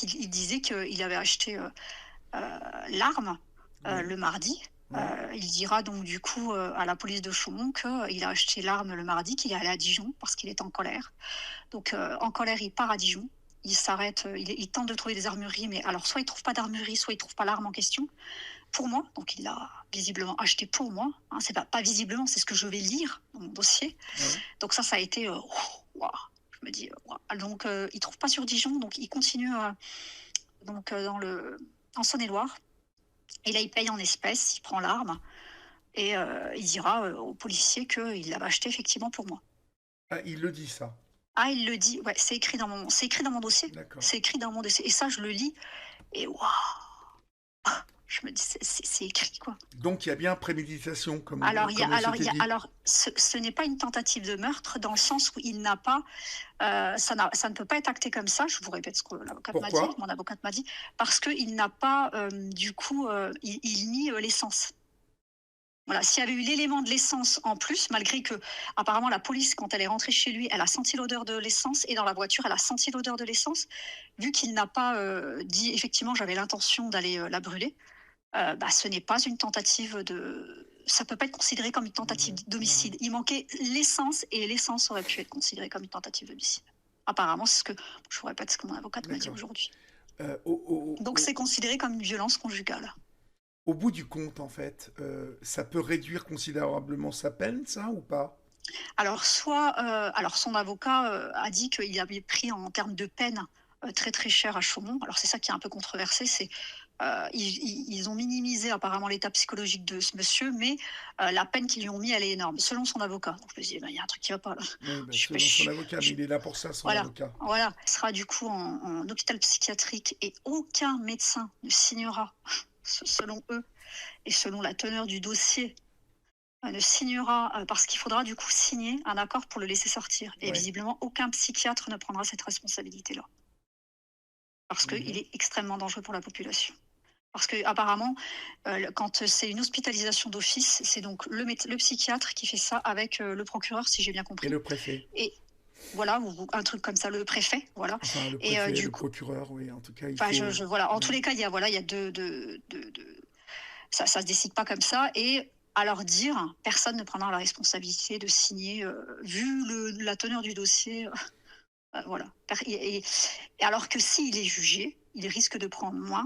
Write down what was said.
il disait qu'il avait acheté, l'arme, Oui, le mardi. oui. Il dira donc du coup, à la police de Chaumont qu'il a acheté l'arme le mardi, qu'il est allé à Dijon parce qu'il est en colère. Donc, en colère, il part à Dijon. Il s'arrête, il tente de trouver des armureries, mais alors soit il trouve pas d'armurerie, soit il trouve pas l'arme en question. Pour moi, donc il l'a visiblement acheté pour moi, hein, c'est pas visiblement, c'est ce que je vais lire dans mon dossier. Oui. Donc ça a été, waouh! Je me dis, waouh! Donc, il trouve pas sur Dijon, donc il continue, donc, dans le en Saône-et-Loire, et là, il paye en espèces, il prend l'arme et il dira, aux policiers qu'il l'avait acheté effectivement pour moi. Ah, il le dit ça? Ah, il le dit, ouais, c'est écrit dans mon dossier. D'accord. C'est écrit dans mon dossier et ça, je le lis et waouh! Je me dis: C'est écrit, quoi». Donc il y a bien préméditation Alors il c'était y a dit? alors ce n'est pas une tentative de meurtre dans le sens où il n'a pas, ça ne peut pas être acté comme ça. Je vous répète ce que l'avocate m'a dit, Pourquoi? mon avocate m'a dit, parce qu'il n'a pas, du coup, il nie, l'essence. Voilà, s'il y avait eu l'élément de l'essence en plus, malgré que apparemment la police, quand elle est rentrée chez lui, elle a senti l'odeur de l'essence et dans la voiture, elle a senti l'odeur de l'essence. Vu qu'il n'a pas, dit effectivement: «J'avais l'intention d'aller, la brûler», bah, ce n'est pas une tentative de ça peut pas être considéré comme une tentative Mmh. Mmh. d'homicide. Il manquait l'essence et l'essence aurait pu être considérée comme une tentative d'homicide. Apparemment, c'est ce que je vous répète ce que mon avocate m'a dit D'accord. aujourd'hui. Au au Donc au c'est considéré comme une violence conjugale. au bout du compte, en fait, ça peut réduire considérablement sa peine, ça, ou pas? Alors soit, alors son avocat, a dit qu'il avait pris en termes de peine, très, très cher à Chaumont. Alors c'est ça qui est un peu controversé, c'est, ils ont minimisé apparemment l'état psychologique de ce monsieur, mais, la peine qu'ils lui ont mis, elle est énorme, selon son avocat. Donc je me dis: «Ben, il y a un truc qui va pas là». Oui, bah, Je selon son suis avocat, mais je il est là pour ça, son voilà, avocat. voilà. Il sera du coup en hôpital psychiatrique et aucun médecin ne signera, selon eux et selon la teneur du dossier, ne signera, parce qu'il faudra du coup signer un accord pour le laisser sortir et Ouais. visiblement aucun psychiatre ne prendra cette responsabilité-là. Parce qu'il Mmh. est extrêmement dangereux pour la population. Parce qu'apparemment, quand c'est une hospitalisation d'office, c'est donc le psychiatre qui fait ça avec, le procureur, si j'ai bien Et compris le préfet? et voilà, ou un truc comme ça, le préfet, voilà Enfin, le et préfet, du le coup procureur, oui, en tout cas, il enfin faut je voilà, en tous ouais. les cas, il y a voilà, il y a de ça se décide pas comme ça et à leur dire, personne ne prendra la responsabilité de signer, vu la teneur du dossier, voilà. Et alors que s'il est jugé, il risque de prendre moins